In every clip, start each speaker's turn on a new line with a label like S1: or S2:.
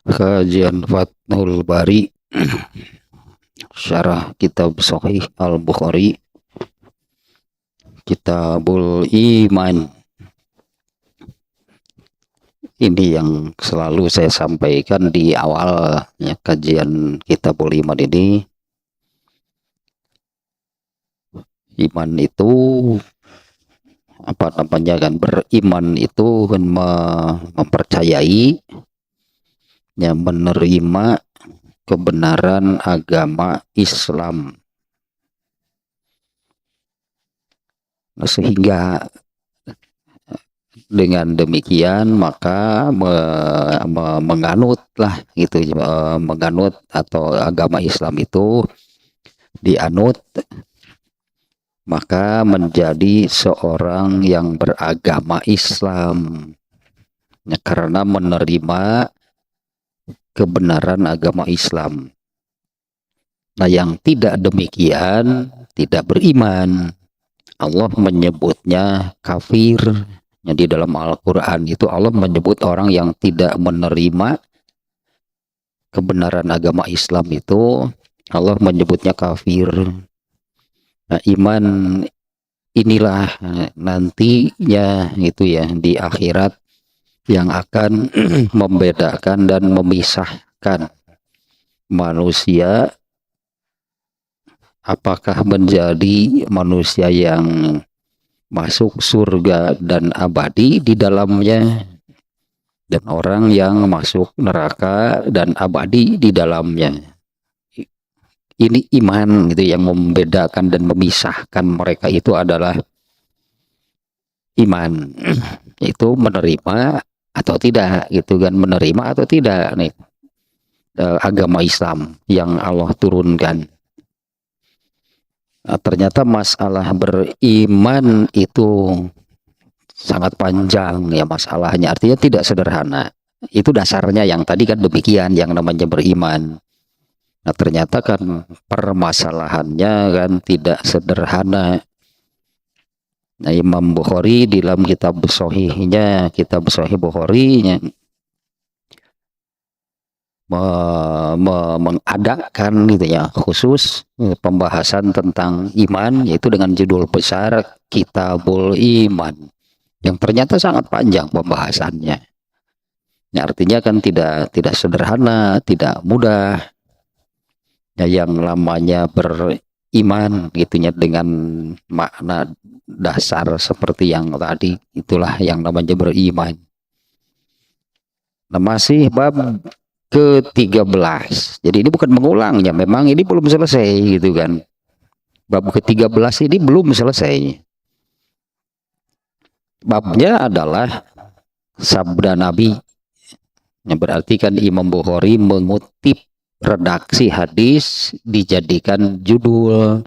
S1: Kajian Fathul Bari Syarah Kitab Sahih Al-Bukhari, Kitabul Iman. Ini yang selalu saya sampaikan di awal ya, kajian Kitabul Iman ini. Iman itu apa namanya kan, beriman itu kan mempercayai ya, menerima kebenaran agama Islam. Sehingga dengan demikian maka menganutlah gitu, menganut atau agama Islam itu dianut, maka menjadi seorang yang beragama Islam ya, karena menerima kebenaran agama Islam. Nah, yang tidak demikian tidak beriman. Allah menyebutnya kafir. Di dalam Al-Quran itu Allah menyebut orang yang tidak menerima kebenaran agama Islam itu Allah menyebutnya kafir. Nah, iman inilah nantinya gitu ya, di akhirat yang akan membedakan dan memisahkan manusia, apakah menjadi manusia yang masuk surga dan abadi di dalamnya, dan orang yang masuk neraka dan abadi di dalamnya. Ini iman gitu yang membedakan dan memisahkan mereka itu adalah iman. Itu menerima atau tidak gitu kan, menerima atau tidak nih agama Islam yang Allah turunkan. Nah, ternyata masalah beriman itu sangat panjang ya masalahnya, artinya tidak sederhana. Itu dasarnya yang tadi kan demikian, yang namanya beriman. Nah, ternyata kan permasalahannya kan tidak sederhana. Nah, Imam Bukhari di dalam kitab Sahihnya, kitab Sahih Bukhari mengadakan gitu ya khusus pembahasan tentang iman, yaitu dengan judul besar Kitabul Iman, yang ternyata sangat panjang pembahasannya. Ya, artinya kan tidak sederhana, tidak mudah ya, yang namanya beriman gitunya dengan makna dasar seperti yang tadi, itulah yang namanya beriman. Nah, masih bab ke-13. Jadi ini bukan mengulangnya, memang ini belum selesai gitu kan. Bab ke-13 ini belum selesai. Babnya adalah sabda Nabi. Yang berarti kan Imam Bukhari mengutip redaksi hadis dijadikan judul.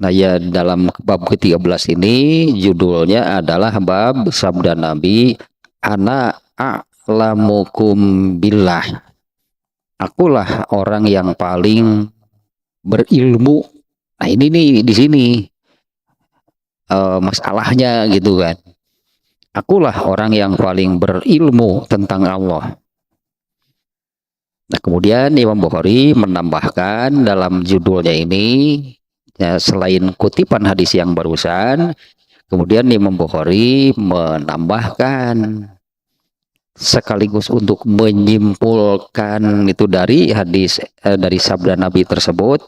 S1: Nah ya, dalam bab ke-13 ini judulnya adalah bab sabda Nabi, ana a'lamukum billah. Akulah orang yang paling berilmu. Nah, ini nih di sini masalahnya gitu kan. Akulah orang yang paling berilmu tentang Allah. Nah, kemudian Imam Bukhari menambahkan dalam judulnya ini ya, selain kutipan hadis yang barusan, kemudian Imam Bukhari menambahkan sekaligus untuk menyimpulkan itu dari hadis dari sabda Nabi tersebut,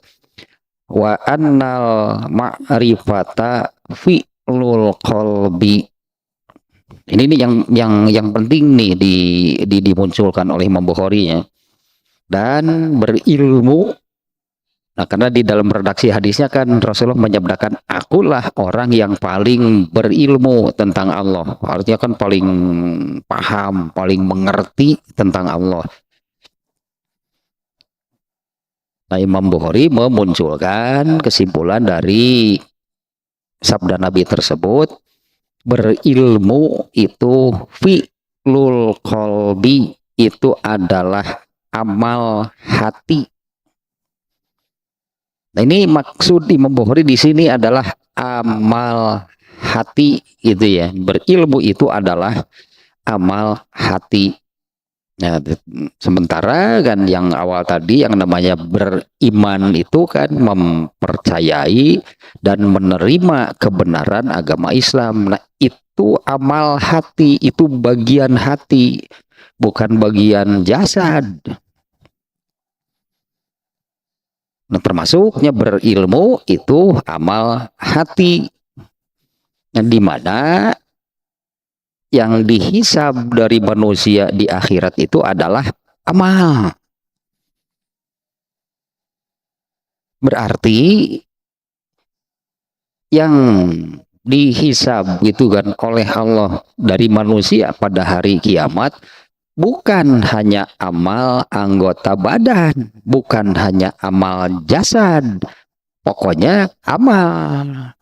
S1: wa annal ma'rifata fi'lul qalbi. Ini nih yang penting nih dimunculkan oleh Imam Bukhari ya. Dan berilmu. Nah, karena di dalam redaksi hadisnya kan Rasulullah menyabdakan, akulah orang yang paling berilmu tentang Allah. Artinya kan paling paham, paling mengerti tentang Allah. Nah, Imam Bukhari memunculkan kesimpulan dari sabda Nabi tersebut, berilmu itu fi'lul qalbi, itu adalah amal hati. Nah, ini maksud Imam Bukhari di sini adalah amal hati gitu ya. Berilmu itu adalah amal hati. Nah, sementara kan yang awal tadi yang namanya beriman itu kan mempercayai dan menerima kebenaran agama Islam. Nah, itu amal hati, itu bagian hati, bukan bagian jasad. Nah, termasuknya berilmu itu amal hati, yang dimana yang dihisab dari manusia di akhirat itu adalah amal. Berarti yang dihisab gitu kan oleh Allah dari manusia pada hari kiamat bukan hanya amal anggota badan, bukan hanya amal jasad, pokoknya amal.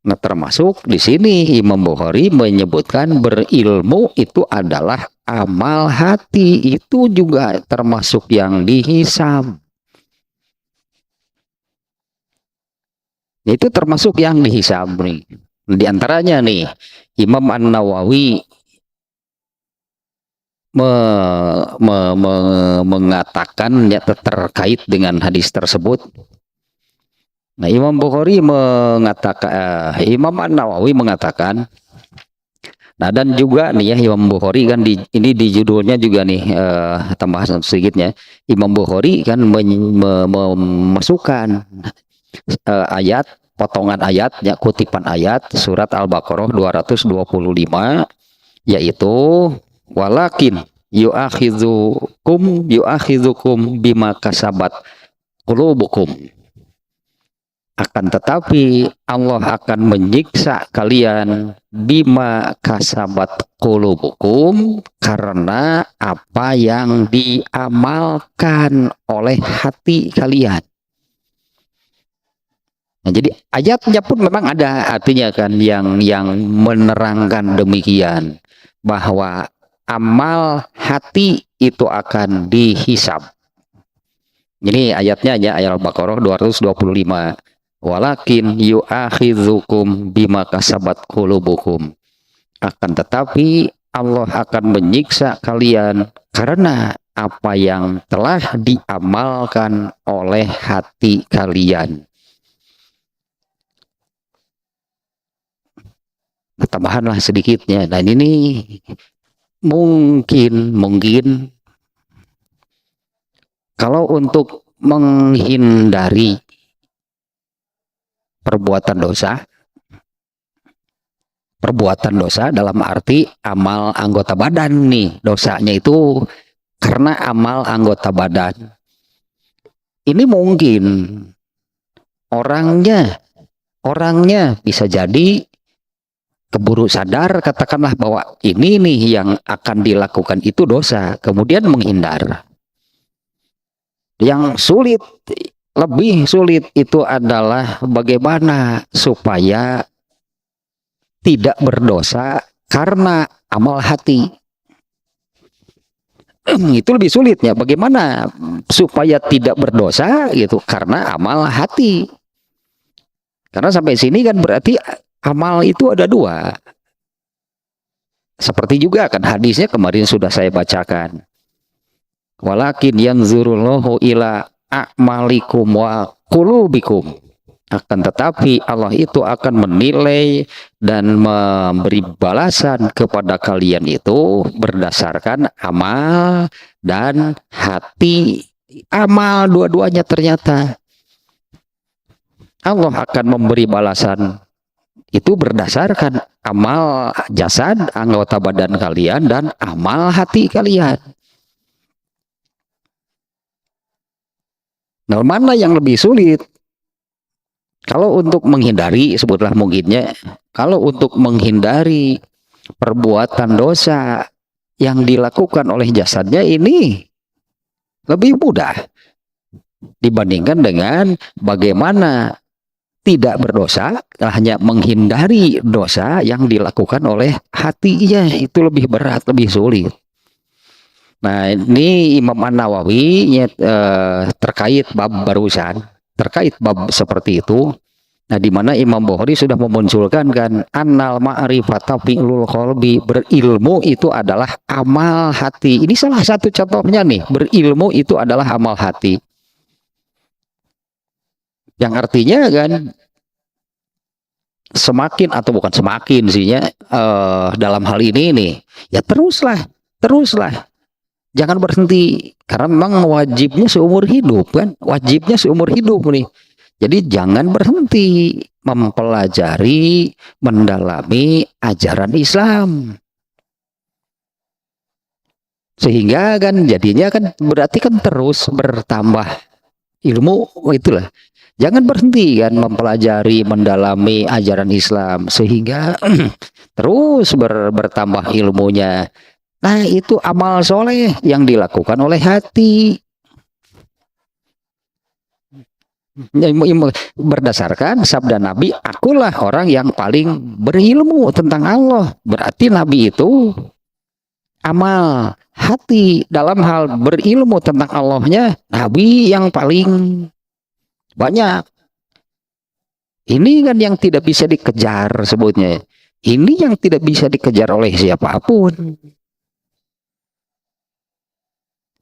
S1: Nah, termasuk di sini Imam Bukhari menyebutkan berilmu itu adalah amal hati, itu juga termasuk yang dihisab. Itu termasuk yang dihisab nih. Di antaranya nih Imam An-Nawawi mengatakan ya, terkait dengan hadis tersebut. Nah, Imam Bukhari mengatakan, Imam An-Nawawi mengatakan, nah dan juga nih ya Imam Bukhari kan ini di judulnya juga nih tambah sedikitnya, Imam Bukhari kan memasukkan ayat, potongan ayat, ya, kutipan ayat surat Al-Baqarah 225, yaitu walakin yu'akhidzukum bima kasabat qulubukum. Akan tetapi Allah akan menyiksa kalian bima kasabat qulubukum, karena apa yang diamalkan oleh hati kalian. Nah, jadi ayatnya pun memang ada artinya kan yang menerangkan demikian, bahwa amal hati itu akan dihisab. Jadi ayatnya ya ayat Al-Baqarah 225. Walakin yu'akhidzukum bima kasabat qulubukum. Akan tetapi Allah akan menyiksa kalian karena apa yang telah diamalkan oleh hati kalian. Tambahanlah sedikitnya. Dan ini mungkin kalau untuk menghindari perbuatan dosa dalam arti amal anggota badan nih, dosanya itu karena amal anggota badan. Ini mungkin orangnya bisa jadi keburu sadar, katakanlah bahwa ini nih yang akan dilakukan itu dosa, kemudian menghindar. Yang sulit, lebih sulit itu adalah bagaimana supaya tidak berdosa karena amal hati. Itu lebih sulitnya, bagaimana supaya tidak berdosa gitu karena amal hati. Karena sampai sini kan berarti amal itu ada dua. Seperti juga kan hadisnya kemarin sudah saya bacakan. Walakin yanzurullahu ila a'malikum wa qulubikum. Akan tetapi Allah itu akan menilai dan memberi balasan kepada kalian itu berdasarkan amal dan hati. Amal dua-duanya ternyata. Allah akan memberi balasan itu berdasarkan amal jasad, anggota badan kalian, dan amal hati kalian. Nah, mana yang lebih sulit? Kalau untuk menghindari, sebutlah mungkinnya, kalau untuk menghindari perbuatan dosa yang dilakukan oleh jasadnya ini lebih mudah dibandingkan dengan bagaimana tidak berdosa, hanya menghindari dosa yang dilakukan oleh hatinya, itu lebih berat, lebih sulit. Nah, ini Imam An-Nawawi terkait bab barusan, terkait bab seperti itu, Nah, di mana Imam Bukhari sudah memunculkan kan annal ma'rifata fi'lul qalbi, berilmu itu adalah amal hati. Ini salah satu contohnya nih, berilmu itu adalah amal hati. Yang artinya kan semakin atau bukan semakin sih ya, dalam hal ini nih ya teruslah jangan berhenti karena memang wajibnya seumur hidup kan, wajibnya seumur hidup nih. Jadi jangan berhenti mempelajari, mendalami ajaran Islam. Sehingga kan jadinya kan berarti kan terus bertambah ilmu itulah. Jangan berhenti kan mempelajari, mendalami ajaran Islam sehingga terus bertambah ilmunya. Nah, itu amal soleh yang dilakukan oleh hati. Berdasarkan sabda Nabi, akulah orang yang paling berilmu tentang Allah. Berarti Nabi itu amal hati dalam hal berilmu tentang Allahnya, Nabi yang paling banyak. Ini kan yang tidak bisa dikejar sebutnya. Ini yang tidak bisa dikejar oleh siapapun.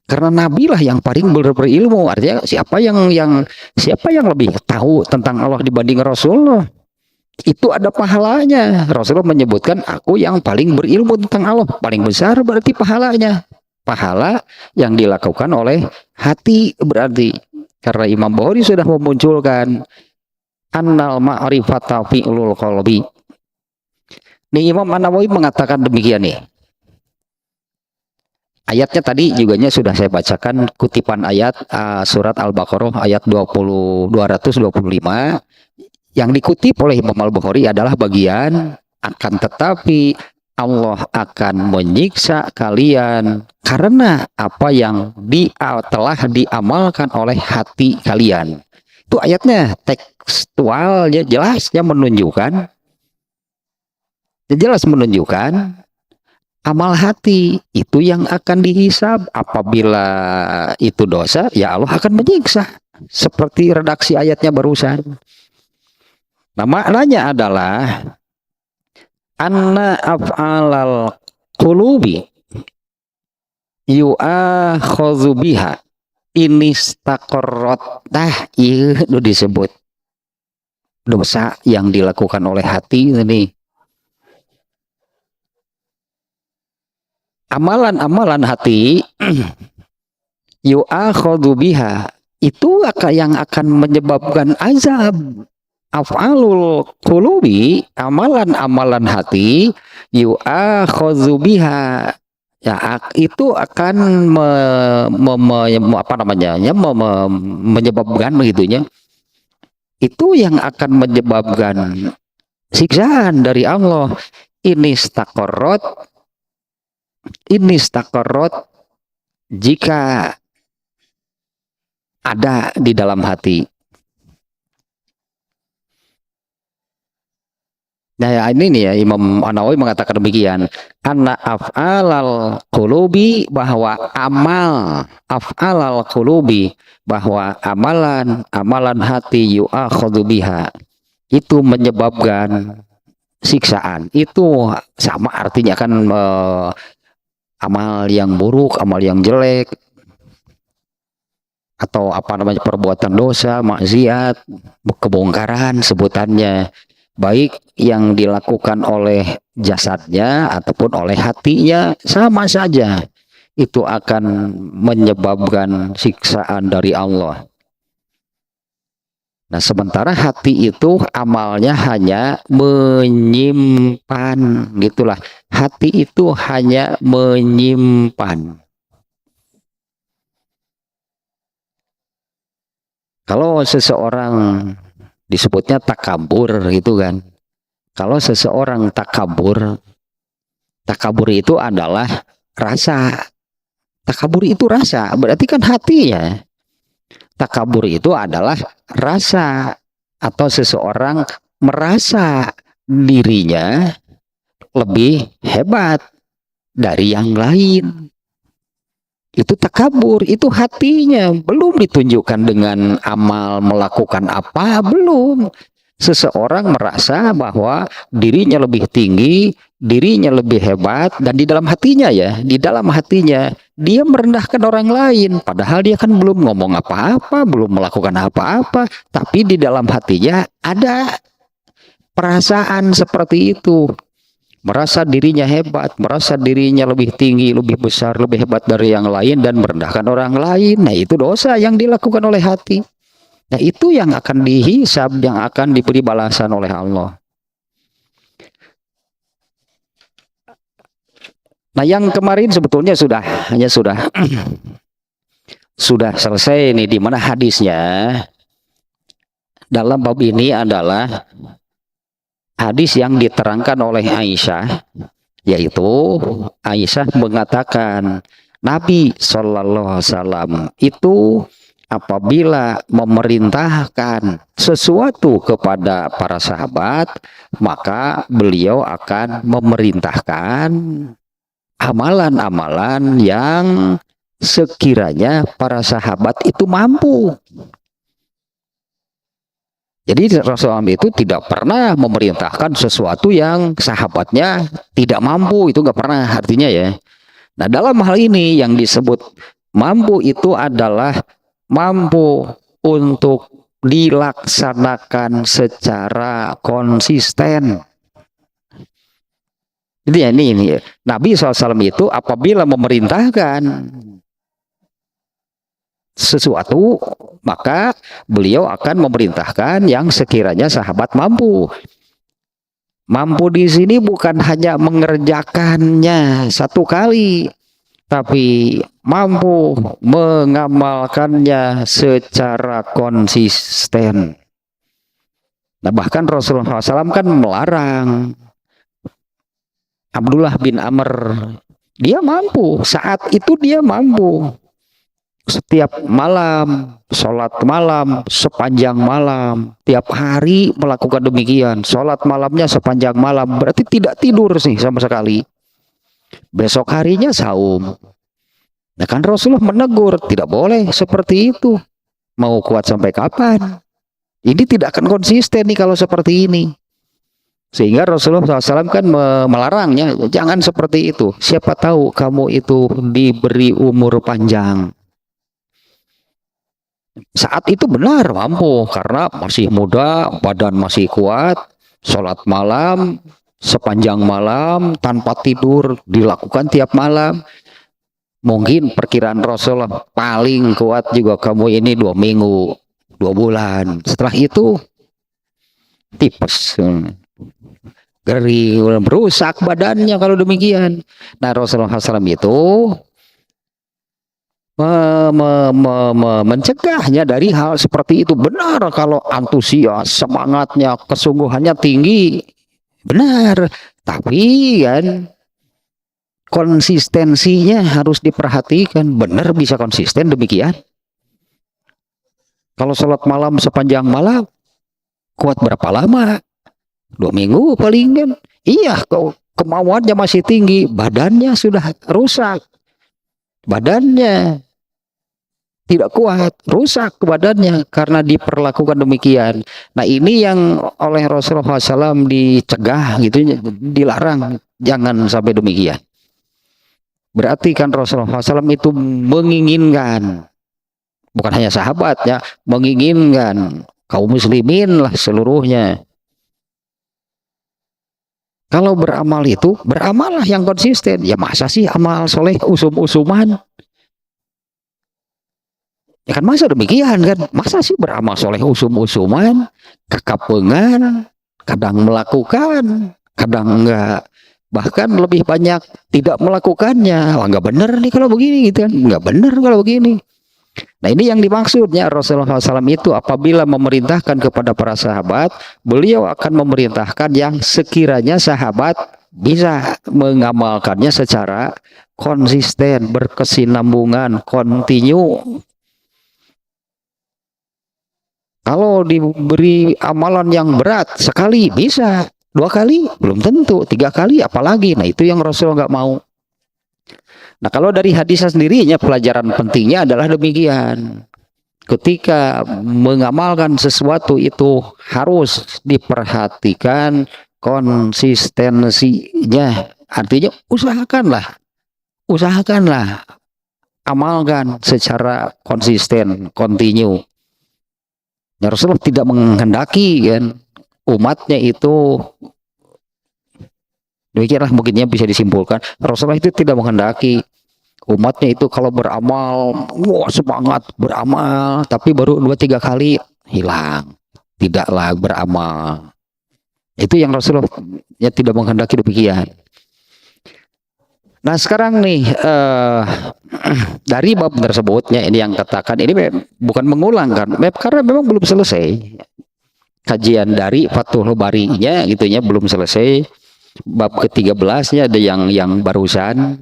S1: Karena Nabi lah yang paling berilmu. Artinya siapa yang lebih tahu tentang Allah dibanding Rasulullah? Itu ada pahalanya. Rasulullah menyebutkan aku yang paling berilmu tentang Allah. Paling besar berarti pahalanya. Pahala yang dilakukan oleh hati berarti. Karena Imam Bukhari sudah memunculkan annal ma'rifata fi'lul qalbi. Nih Imam An-Nawawi mengatakan demikian nih. Ayatnya tadi juga sudah saya bacakan kutipan ayat surat Al-Baqarah ayat 225. Yang dikutip oleh Imam Al-Bukhari adalah bagian akan tetapi Allah akan menyiksa kalian karena apa yang telah diamalkan oleh hati kalian. Itu ayatnya tekstualnya jelasnya menunjukkan amal hati itu yang akan dihisab. Apabila itu dosa, ya Allah akan menyiksa. Seperti redaksi ayatnya barusan. Nah, maknanya adalah anna af'alal qulubi yu'akhadhu biha inistaqarrat. Nah, itu disebut dosa yang dilakukan oleh hati ini. Amalan-amalan hati yu'akhadhu biha itu yang akan menyebabkan azab. Af'alul qulubi, amalan-amalan hati yu'akhadhu biha ya itu akan menyebabkan begitunya. Itu yang akan menyebabkan siksaan dari Allah. Ini istaqarrat jika ada di dalam hati. Nah, ini nih ya Imam An-Nawawi mengatakan demikian. Anna af'alal qulubi, bahwa af'alal qulubi, bahwa amalan hati yu'akhadhu biha itu menyebabkan siksaan. Itu sama artinya kan amal yang buruk, amal yang jelek, atau perbuatan dosa, maksiat, kebongkaran sebutannya, baik yang dilakukan oleh jasadnya ataupun oleh hatinya, sama saja itu akan menyebabkan siksaan dari Allah. Nah, sementara hati itu amalnya hanya menyimpan, gitulah. Hati itu hanya menyimpan. Kalau seseorang disebutnya takabur gitu kan. Kalau seseorang takabur itu adalah rasa. Takabur itu rasa, berarti kan hatinya. Takabur itu adalah rasa, atau seseorang merasa dirinya lebih hebat dari yang lain. Itu takabur, itu hatinya, belum ditunjukkan dengan amal melakukan apa, belum. Seseorang merasa bahwa dirinya lebih tinggi, dirinya lebih hebat, dan di dalam hatinya dia merendahkan orang lain, padahal dia kan belum ngomong apa-apa, belum melakukan apa-apa, tapi di dalam hatinya ada perasaan seperti itu, merasa dirinya hebat, merasa dirinya lebih tinggi, lebih besar, lebih hebat dari yang lain, dan merendahkan orang lain. Nah, itu dosa yang dilakukan oleh hati. Nah, itu yang akan dihisab, yang akan diberi balasan oleh Allah. Nah, yang kemarin sebetulnya sudah sudah selesai nih, di mana hadisnya dalam bab ini adalah hadis yang diterangkan oleh Aisyah, yaitu Aisyah mengatakan Nabi Shallallahu Alaihi Wasallam itu apabila memerintahkan sesuatu kepada para sahabat, maka beliau akan memerintahkan amalan-amalan yang sekiranya para sahabat itu mampu. Jadi Rasulullah itu tidak pernah memerintahkan sesuatu yang sahabatnya tidak mampu, itu nggak pernah artinya ya. Nah, dalam hal ini yang disebut mampu itu adalah mampu untuk dilaksanakan secara konsisten. Jadi ya, ini Nabi SAW itu apabila memerintahkan sesuatu, maka beliau akan memerintahkan yang sekiranya sahabat mampu. Mampu di sini bukan hanya mengerjakannya satu kali, tapi mampu mengamalkannya secara konsisten. Nah, bahkan Rasulullah SAW kan melarang. Abdullah bin Amr, dia mampu, saat itu dia mampu. Setiap malam, sholat malam sepanjang malam, tiap hari melakukan demikian. Sholat malamnya sepanjang malam, berarti tidak tidur sih sama sekali. Besok harinya saum. Nah, kan Rasulullah menegur, tidak boleh seperti itu. Mau kuat sampai kapan? Ini tidak akan konsisten nih kalau seperti ini. Sehingga Rasulullah SAW kan melarangnya, jangan seperti itu. Siapa tahu kamu itu diberi umur panjang. Saat itu benar mampu, karena masih muda, badan masih kuat, sholat malam sepanjang malam tanpa tidur dilakukan tiap malam. Mungkin perkiraan Rasulullah paling kuat juga kamu ini 2 minggu, 2 bulan. Setelah itu tipes, gering, merusak badannya kalau demikian. Nah, Rasulullah SAW itu mencegahnya dari hal seperti itu. Benar kalau antusias, semangatnya, kesungguhannya tinggi, benar. Tapi kan konsistensinya harus diperhatikan. Benar bisa konsisten demikian. Kalau sholat malam sepanjang malam, kuat berapa lama? 2 minggu paling kan. Iya, kemauannya masih tinggi, badannya sudah rusak. Badannya tidak kuat, rusak badannya karena diperlakukan demikian. Nah, ini yang oleh Rasulullah SAW dicegah gitu, dilarang, jangan sampai demikian. Berarti kan Rasulullah SAW itu menginginkan, bukan hanya sahabatnya, menginginkan kaum muslimin lah seluruhnya. Kalau beramal itu, beramallah yang konsisten. Ya masa sih amal soleh usum-usuman? Ya kan masa demikian kan? Masa sih beramal soleh usum-usuman, kekapengan, kadang melakukan, kadang enggak. Bahkan lebih banyak tidak melakukannya. Wah, enggak benar nih kalau begini gitu kan. Enggak benar kalau begini. Nah, ini yang dimaksudnya Rasulullah SAW itu apabila memerintahkan kepada para sahabat, beliau akan memerintahkan yang sekiranya sahabat bisa mengamalkannya secara konsisten, berkesinambungan, kontinu. Kalau diberi amalan yang berat sekali bisa, 2 kali belum tentu, 3 kali apalagi. Nah, itu yang Rasulullah nggak mau. Nah, kalau dari hadisnya sendirinya pelajaran pentingnya adalah demikian. ketika mengamalkan sesuatu itu harus diperhatikan konsistensinya. Artinya usahakanlah amalkan secara konsisten, continue. Ya, Rasulullah tidak menghendaki kan umatnya itu, demikianlah mungkinnya bisa disimpulkan, Rasulullah itu tidak menghendaki umatnya itu kalau beramal, wah semangat beramal, tapi baru 2-3 kali hilang, tidaklah beramal. Itu yang Rasulullah ya tidak menghendaki demikian. Nah sekarang nih dari bab tersebutnya ini yang katakan ini bukan mengulang kan, karena memang belum selesai kajian dari Fathul Bari-nya gitunya, belum selesai. Bab ke-13-nya ada yang barusan.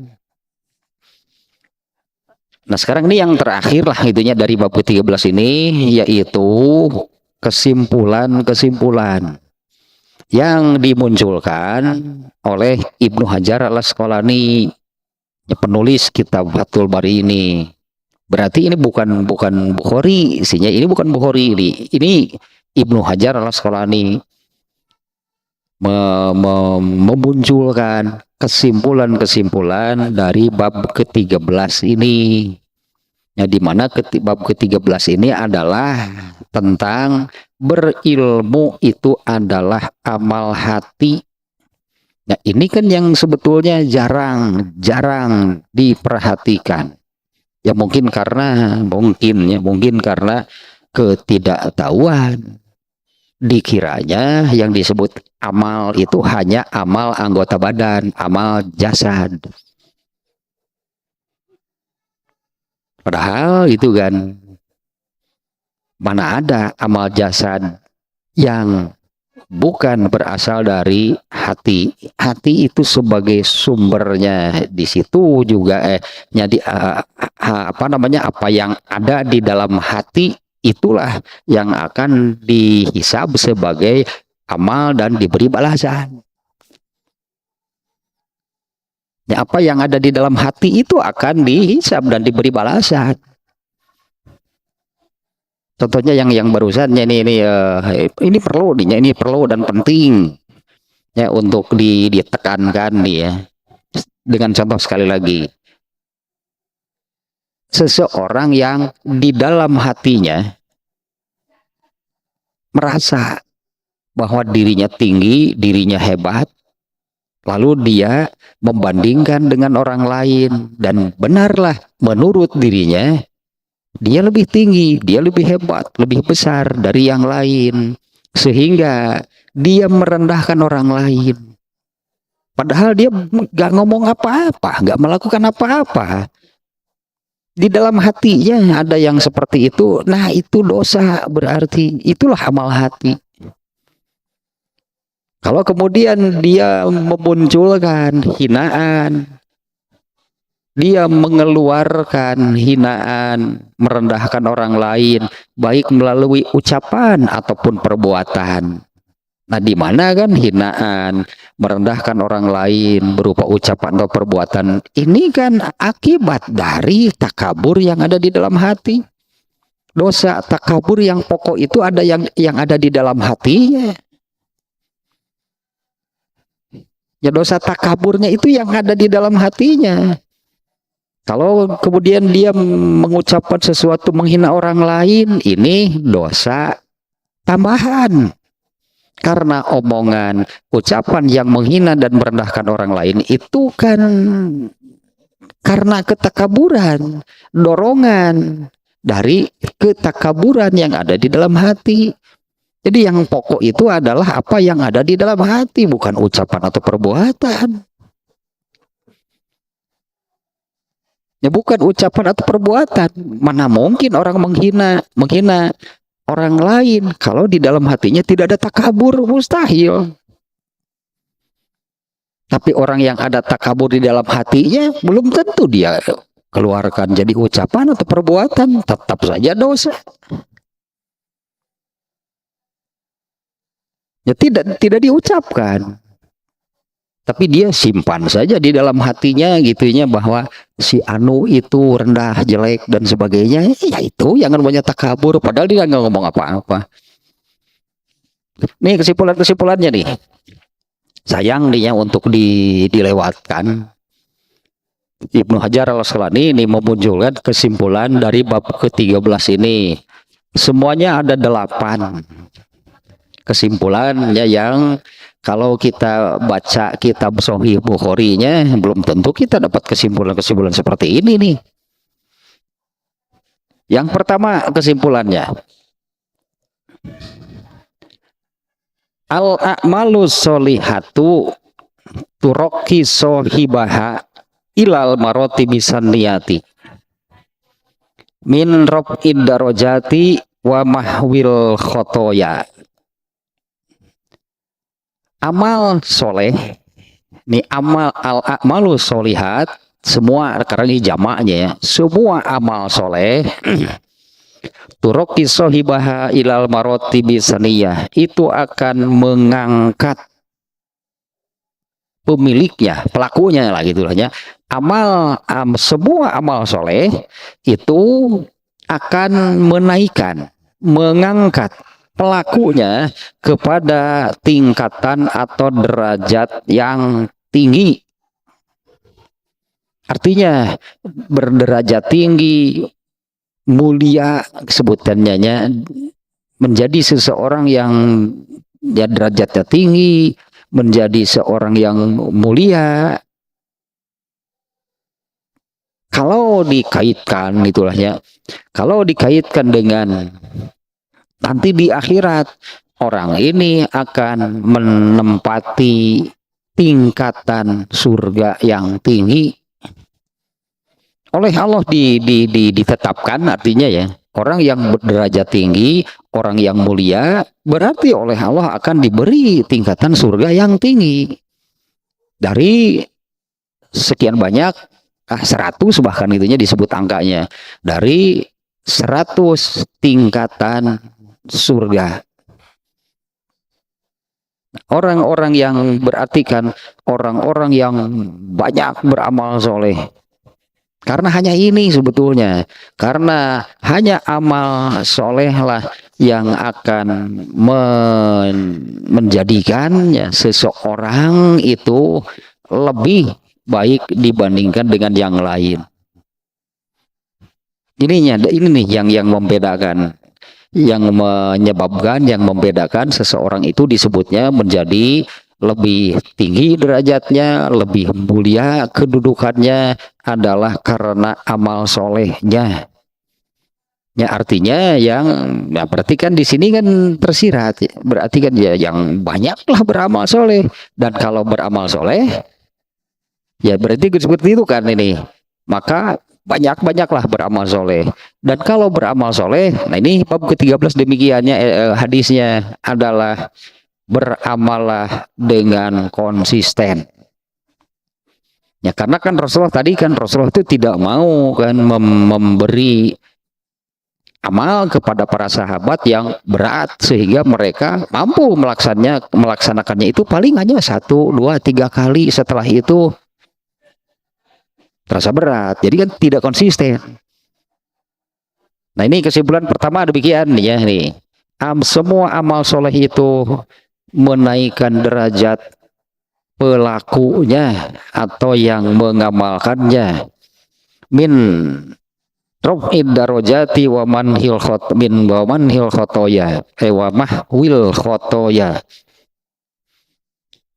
S1: Nah sekarang ini yang terakhir lah itunya dari bab ke-13 ini, yaitu kesimpulan-kesimpulan yang dimunculkan oleh Ibnu Hajar al-Asqalani, penulis kitab Fathul Bari ini. Berarti ini bukan Bukhari, isinya ini bukan Bukhari, ini Ibnu Hajar al-Asqalani memunculkan kesimpulan-kesimpulan dari bab ke-13 ini. Ya, di mana bab ke-13 ini adalah tentang berilmu itu adalah amal hati. Nah, ini kan yang sebetulnya jarang diperhatikan. Ya mungkin karena ketidaktahuan. Dikiranya yang disebut amal itu hanya amal anggota badan, amal jasad. Padahal itu kan mana ada amal jasad yang bukan berasal dari hati. Hati itu sebagai sumbernya di situ juga apa yang ada di dalam hati itulah yang akan dihisab sebagai amal dan diberi balasan. Ya, apa yang ada di dalam hati itu akan dihisab dan diberi balasan. Contohnya yang barusan ini perlu dan penting ya untuk ditekankan ya. Dengan contoh sekali lagi, seseorang yang di dalam hatinya merasa bahwa dirinya tinggi, dirinya hebat, lalu dia membandingkan dengan orang lain, dan benarlah menurut dirinya dia lebih tinggi, dia lebih hebat, lebih besar dari yang lain, sehingga dia merendahkan orang lain. Padahal dia nggak ngomong apa-apa, nggak melakukan apa-apa. Di dalam hatinya ada yang seperti itu. Nah itu dosa, berarti itulah amal hati. Kalau kemudian dia memunculkan hinaan, dia mengeluarkan hinaan, merendahkan orang lain, baik melalui ucapan ataupun perbuatan. Nah, di mana kan hinaan, merendahkan orang lain berupa ucapan atau perbuatan, ini kan akibat dari takabur yang ada di dalam hati. Dosa takabur yang pokok itu ada yang ada di dalam hatinya. Ya, dosa takaburnya itu yang ada di dalam hatinya. Kalau kemudian dia mengucapkan sesuatu menghina orang lain, ini dosa tambahan. Karena omongan, ucapan yang menghina dan merendahkan orang lain itu kan karena ketakaburan, dorongan dari ketakaburan yang ada di dalam hati. Jadi yang pokok itu adalah apa yang ada di dalam hati, bukan ucapan atau perbuatan. Ya bukan ucapan atau perbuatan. Mana mungkin orang menghina orang lain kalau di dalam hatinya tidak ada takabur, mustahil. Tapi orang yang ada takabur di dalam hatinya belum tentu dia keluarkan jadi ucapan atau perbuatan, tetap saja dosa. Ya tidak diucapkan. tapi dia simpan saja di dalam hatinya gitunya bahwa si anu itu rendah, jelek dan sebagainya. Ya itu yang namanya takabur, padahal dia nggak ngomong apa-apa. Nih kesimpulannya nih. Sayang dia untuk dilewatkan. Ibnu Hajar al-Asqalani ini memunculkan kesimpulan dari bab ke-13 ini. Semuanya ada 8 kesimpulannya yang kalau kita baca kitab Sahih Bukhari-nya belum tentu kita dapat kesimpulan-kesimpulan seperti ini nih. Yang pertama kesimpulannya, al-a'malu sholihatu turokki sohibaha ilal marotibi saniyati min rob'id darajati wa mahwil khotoya. Amal soleh, ini amal al-a'malu sholihat, semua karena ini jamaknya ya, semua amal soleh turokki sohibaha ilal marotibi saniyah, itu akan mengangkat pemiliknya, pelakunya lah gitu ya. Semua amal soleh itu akan menaikkan, mengangkat pelakunya kepada tingkatan atau derajat yang tinggi. Artinya berderajat tinggi, mulia sebutannya, menjadi seseorang yang ya derajatnya tinggi, menjadi seorang yang mulia. Kalau dikaitkan itulah ya, kalau dikaitkan dengan nanti di akhirat, orang ini akan menempati tingkatan surga yang tinggi oleh Allah, ditetapkan. Artinya ya, orang yang berderajat tinggi, orang yang mulia, berarti oleh Allah akan diberi tingkatan surga yang tinggi. Dari sekian banyak, 100 bahkan itunya disebut angkanya, dari 100 tingkatan surga. Orang-orang yang berarti kan orang-orang yang banyak beramal soleh. Karena hanya ini sebetulnya, karena hanya amal soleh lah yang akan menjadikan seseorang itu lebih baik dibandingkan dengan yang lain. Ini nih yang membedakan, yang menyebabkan, yang membedakan seseorang itu disebutnya menjadi lebih tinggi derajatnya, lebih mulia kedudukannya adalah karena amal solehnya. Ya artinya yang, ya berarti kan di sini kan tersirat, berarti kan ya yang banyaklah beramal soleh, dan kalau beramal soleh, ya berarti seperti itu kan ini, maka banyak-banyaklah beramal soleh. Dan kalau beramal soleh, nah ini bab ke-13 demikiannya, hadisnya adalah beramallah dengan konsisten. Ya karena kan Rasulullah tadi kan, Rasulullah itu tidak mau kan memberi amal kepada para sahabat yang berat sehingga mereka mampu melaksanakannya itu paling hanya 1, 2, 3 kali, setelah itu terasa berat, jadi kan tidak konsisten. Nah ini kesimpulan pertama demikian ya nih, semua amal soleh itu menaikkan derajat pelakunya atau yang mengamalkannya, min rof'id darajati wa manhil khotoya wa mahwil khotoya,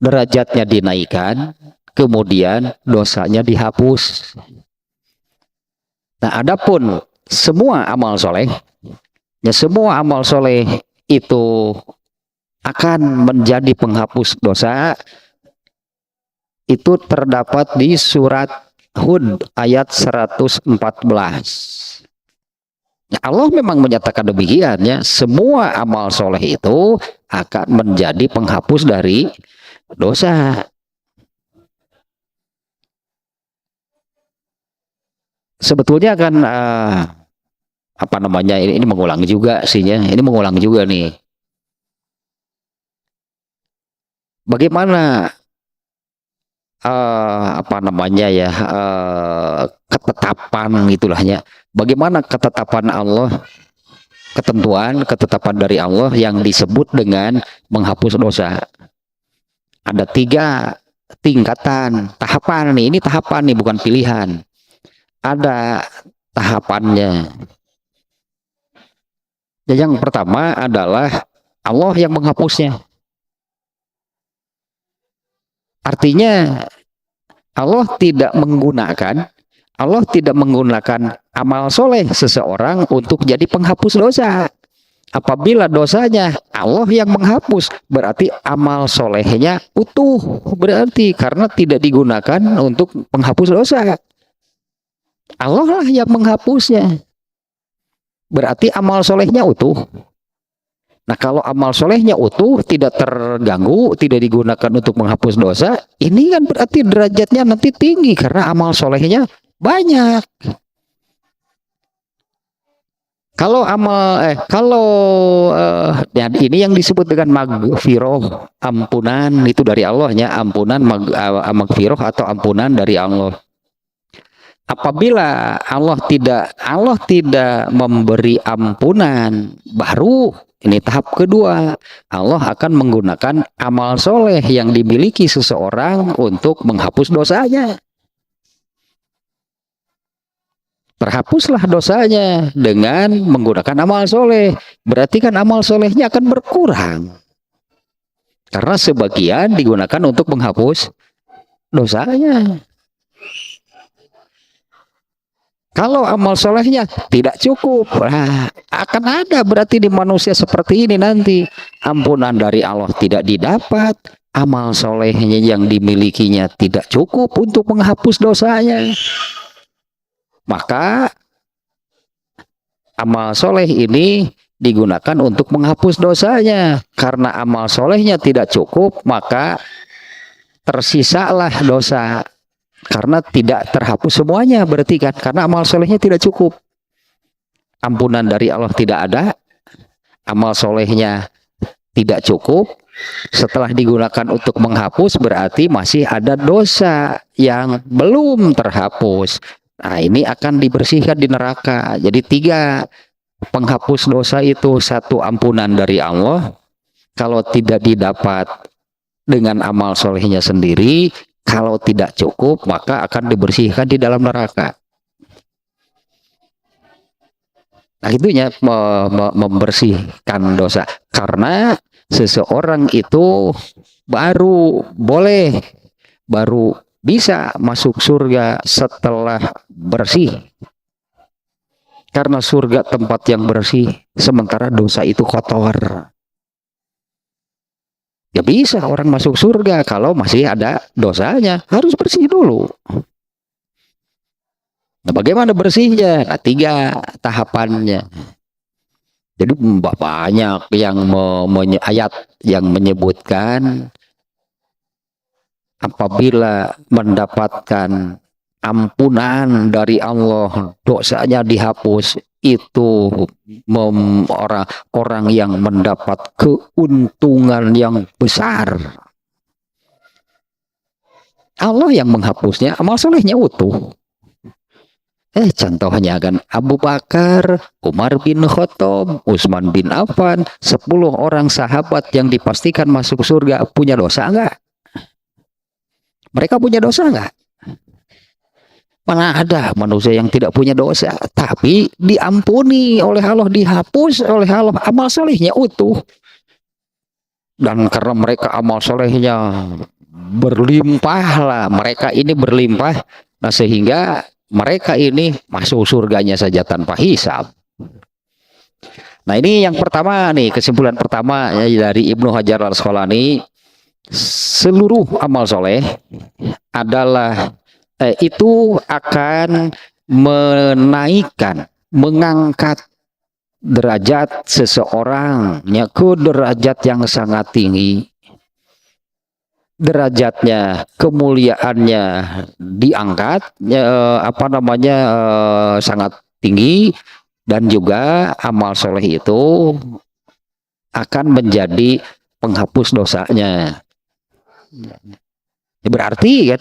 S1: derajatnya dinaikkan, kemudian dosanya dihapus. Nah adapun semua amal soleh, ya semua amal soleh itu akan menjadi penghapus dosa, itu terdapat di surat Hud ayat 114. Nah, Allah memang menyatakan demikian ya, semua amal soleh itu akan menjadi penghapus dari dosa. Sebetulnya kan apa namanya, ini mengulang juga sih ya, ini mengulang juga nih. Bagaimana apa namanya ya, ketetapan itulahnya. Bagaimana ketetapan Allah, ketetapan dari Allah yang disebut dengan menghapus dosa. Ada 3 tingkatan, tahapan nih. Ini tahapan nih, bukan pilihan. Ada tahapannya. Yang pertama adalah Allah yang menghapusnya. Artinya Allah tidak menggunakan amal soleh seseorang untuk jadi penghapus dosa. Apabila dosanya Allah yang menghapus, berarti amal solehnya utuh. Berarti karena tidak digunakan untuk penghapus dosa. Allah lah yang menghapusnya. Berarti amal solehnya utuh. Nah, kalau amal solehnya utuh, tidak terganggu, tidak digunakan untuk menghapus dosa, ini kan berarti derajatnya nanti tinggi karena amal solehnya banyak. Kalau ini yang disebut dengan magfirah, ampunan itu dari Allahnya, ampunan magfirah atau ampunan dari Allah. Apabila Allah tidak memberi ampunan, baru ini tahap kedua, Allah akan menggunakan amal soleh yang dimiliki seseorang untuk menghapus dosanya. Terhapuslah dosanya dengan menggunakan amal soleh. Berarti kan amal solehnya akan berkurang. Karena sebagian digunakan untuk menghapus dosanya. Kalau amal solehnya tidak cukup, nah, akan ada berarti di manusia seperti ini nanti. Ampunan dari Allah tidak didapat. Amal solehnya yang dimilikinya tidak cukup untuk menghapus dosanya. Maka amal soleh ini digunakan untuk menghapus dosanya. Karena amal solehnya tidak cukup, maka tersisalah dosa. Karena tidak terhapus semuanya berarti kan. Karena amal solehnya tidak cukup. Ampunan dari Allah tidak ada. Amal solehnya tidak cukup. Setelah digunakan untuk menghapus berarti masih ada dosa yang belum terhapus. Nah, ini akan dibersihkan di neraka. Jadi 3 penghapus dosa itu. 1 ampunan dari Allah. Kalau tidak didapat dengan amal solehnya sendiri, kalau tidak cukup maka akan dibersihkan di dalam neraka. Nah, itunya membersihkan dosa. Karena seseorang itu baru bisa masuk surga setelah bersih. Karena surga tempat yang bersih, sementara dosa itu kotor. Ya bisa orang masuk surga kalau masih ada dosanya, harus bersih dulu. Nah, bagaimana bersihnya? Nah, 3 tahapannya. Jadi banyak yang ayat yang menyebutkan apabila mendapatkan ampunan dari Allah, dosanya dihapus, itu orang yang mendapat keuntungan yang besar. Allah yang menghapusnya, amal solehnya utuh. Contohnya kan Abu Bakar, Umar bin Khattab, Utsman bin Affan, 10 orang sahabat yang dipastikan masuk surga, punya dosa enggak? Mereka punya dosa enggak? Mana ada manusia yang tidak punya dosa, tapi diampuni oleh Allah, dihapus oleh Allah, amal solehnya utuh. Dan karena mereka amal solehnya berlimpah lah, mereka ini berlimpah, nah sehingga mereka ini masuk surganya saja tanpa hisab. Nah, ini yang pertama nih, kesimpulan pertama dari Ibnu Hajar al-Asqalani, seluruh amal soleh adalah itu akan menaikkan, mengangkat derajat seseorangnya ke derajat yang sangat tinggi. Derajatnya, kemuliaannya diangkat, sangat tinggi, dan juga amal soleh itu akan menjadi penghapus dosanya. Ya berarti kan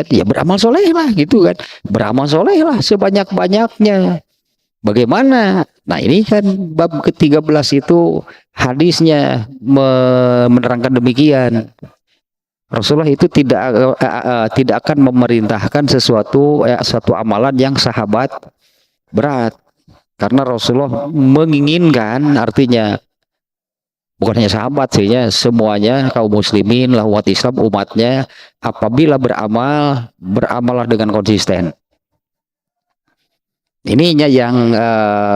S1: ya beramal soleh lah gitu kan. Beramal soleh lah sebanyak-banyaknya. Bagaimana? Nah ini kan bab ke-13 itu hadisnya menerangkan demikian. Rasulullah itu tidak akan memerintahkan satu amalan yang sahabat berat. Karena Rasulullah menginginkan, artinya bukan hanya sahabat sih ya, semuanya kaum muslimin lah, umat Islam, umatnya, apabila beramal, beramallah dengan konsisten. Ininya yang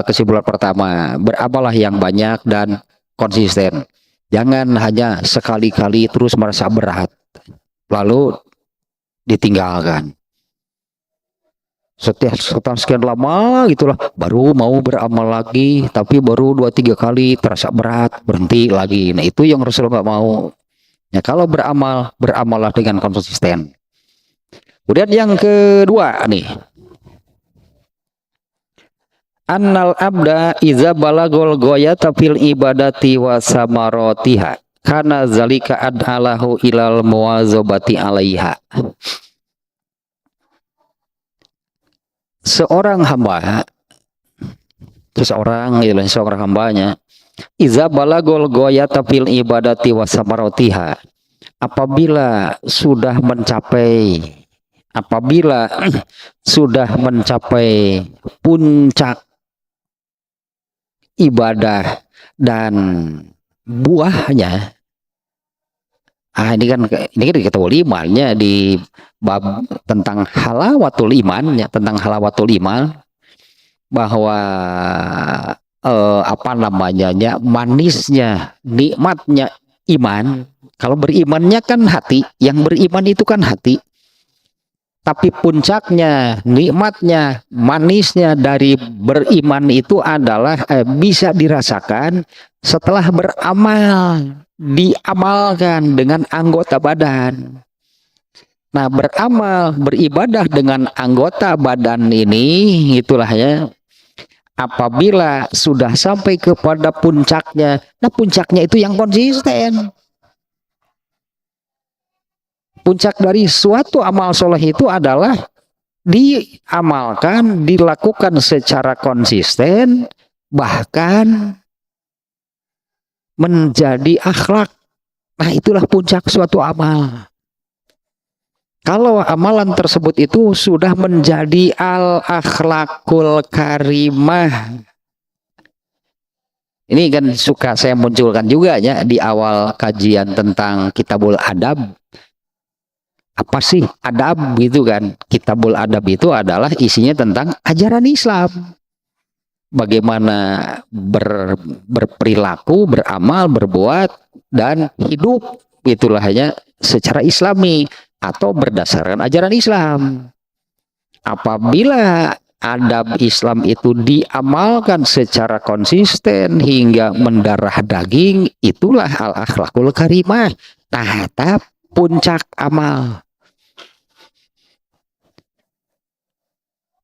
S1: kesimpulan pertama, beramallah yang banyak dan konsisten. Jangan hanya sekali-kali terus merasa berat, lalu ditinggalkan. Setelah sekian lama gitulah baru mau beramal lagi, tapi baru 2-3 kali terasa berat, berhenti lagi. Nah itu yang Rasulullah nggak mau. Ya kalau beramal, beramallah dengan konsisten. Kemudian yang kedua nih, annal abda iza balagol goyata fil ibadati wa samarotiha kana zalika ad'alahu ilal muwazabati alaiha. Seorang hamba, seorang hambanya, iza balagol goyata fil ibadati wa samarotiha, apabila sudah mencapai puncak ibadah dan buahnya. Ini kan kita imannya di bab tentang halawatul iman, ya, tentang halawatul iman, bahwa manisnya, nikmatnya iman. Kalau berimannya kan hati, yang beriman itu kan hati. Tapi puncaknya, nikmatnya, manisnya dari beriman itu adalah bisa dirasakan setelah beramal, diamalkan dengan anggota badan. Nah, beribadah dengan anggota badan ini, itulah ya, apabila sudah sampai kepada puncaknya, nah puncaknya itu yang konsisten. Puncak dari suatu amal soleh itu adalah diamalkan, dilakukan secara konsisten, bahkan menjadi akhlak. Nah itulah puncak suatu amal. Kalau amalan tersebut itu sudah menjadi al-akhlakul karimah. Ini kan suka saya munculkan juga ya di awal kajian tentang Kitabul Adab. Apa sih adab gitu kan? Kitabul Adab itu adalah isinya tentang ajaran Islam. Bagaimana berperilaku, beramal, berbuat, dan hidup. Itulah hanya secara Islami atau berdasarkan ajaran Islam. Apabila adab Islam itu diamalkan secara konsisten hingga mendarah daging, itulah al-akhlakul karimah, tahap puncak amal.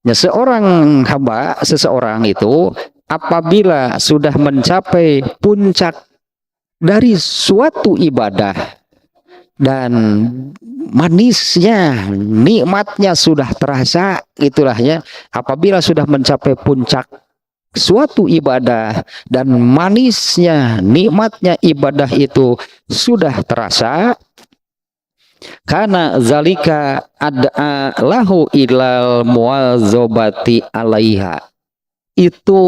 S1: Ya, seseorang itu apabila sudah mencapai puncak dari suatu ibadah dan manisnya, nikmatnya sudah terasa, itulah ya, apabila sudah mencapai puncak suatu ibadah dan manisnya, nikmatnya ibadah itu sudah terasa, karena zalika ad'a lahu ilal muwazabati alaiha, itu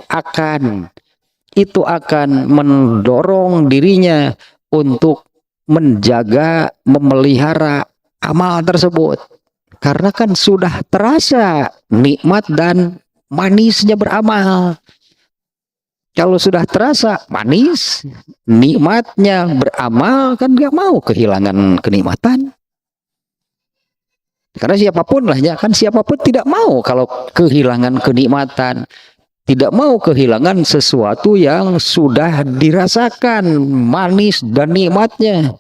S1: akan mendorong dirinya untuk menjaga, memelihara amal tersebut, karena kan sudah terasa nikmat dan manisnya beramal. Kalau sudah terasa manis, nikmatnya beramal, kan nggak mau kehilangan kenikmatan. Karena siapapun lah ya, kan siapapun tidak mau kalau kehilangan kenikmatan, tidak mau kehilangan sesuatu yang sudah dirasakan manis dan nikmatnya.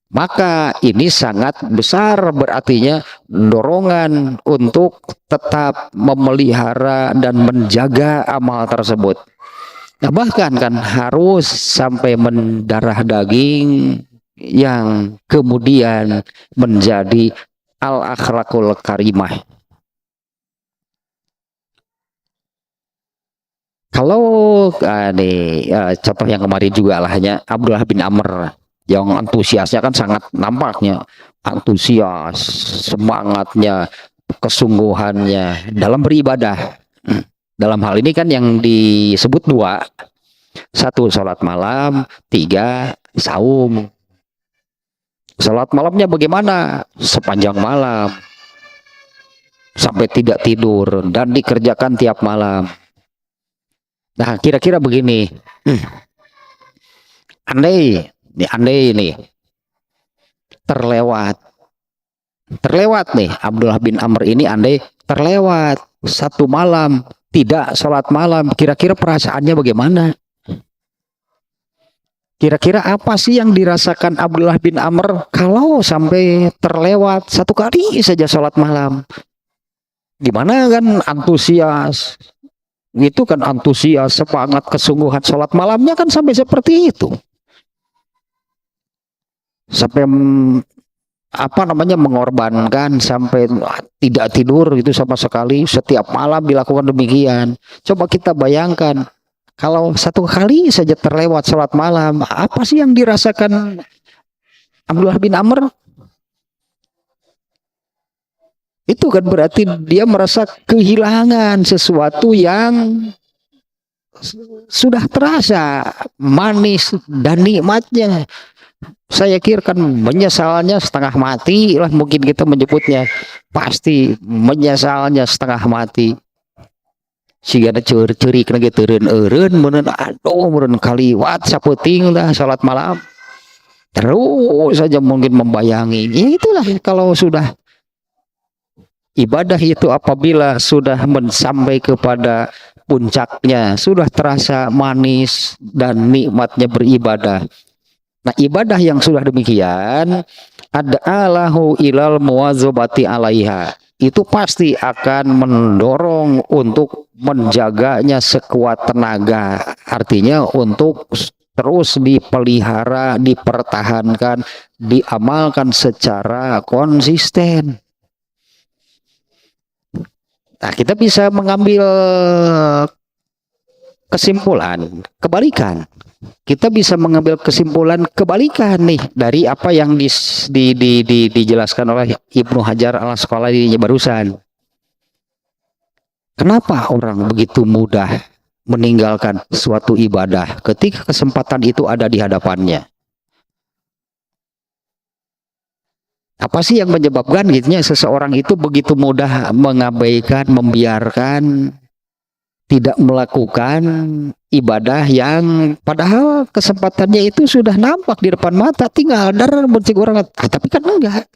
S1: Maka ini sangat besar berartinya dorongan untuk tetap memelihara dan menjaga amal tersebut. Nah, bahkan kan harus sampai mendarah daging, yang kemudian menjadi al-akhlakul karimah. Kalau contoh yang kemarin juga lah hanya Abdullah bin Amr yang antusiasnya kan sangat nampaknya antusias, semangatnya, kesungguhannya dalam beribadah. Dalam hal ini kan yang disebut dua, satu sholat malam, tiga saum. Sholat malamnya bagaimana? Sepanjang malam sampai tidak tidur dan dikerjakan tiap malam. Nah, kira-kira begini. Andai nih terlewat nih Abdullah bin Amr ini, andai terlewat satu malam tidak sholat malam, kira-kira perasaannya bagaimana? Kira-kira apa sih yang dirasakan Abdullah bin Amr kalau sampai terlewat satu kali saja sholat malam? Gimana kan antusias, itu kan antusias, semangat, kesungguhan sholat malamnya kan sampai seperti itu, sampai mengorbankan sampai tidak tidur itu sama sekali, setiap malam dilakukan demikian. Coba kita bayangkan kalau satu kali saja terlewat sholat malam, apa sih yang dirasakan Abdullah bin Amr? Itu kan berarti dia merasa kehilangan sesuatu yang sudah terasa manis dan nikmatnya. Saya kira kan menyesalnya setengah mati lah, mungkin kita menyebutnya, pasti menyesalnya setengah mati. Sehingga curi kena turun menen aduh menen kaliwat saputing dah salat malam. Terus saja mungkin membayangi. Ya itulah kalau sudah ibadah itu apabila sudah sampai kepada puncaknya, sudah terasa manis dan nikmatnya beribadah. Nah, ibadah yang sudah demikian ada alahu ilal muwazabati alaiha, itu pasti akan mendorong untuk menjaganya sekuat tenaga, artinya untuk terus dipelihara, dipertahankan, diamalkan secara konsisten. Nah, kita bisa mengambil kesimpulan kebalikan. Kita bisa mengambil kesimpulan kebalikan nih dari apa yang dijelaskan oleh Ibnu Hajar al-Asqalani barusan. Kenapa orang begitu mudah meninggalkan suatu ibadah ketika kesempatan itu ada di hadapannya? Apa sih yang menyebabkan gitunya seseorang itu begitu mudah mengabaikan, membiarkan, tidak melakukan ibadah yang padahal kesempatannya itu sudah nampak di depan mata, tinggal dar mencegah orang, tapi kan enggak,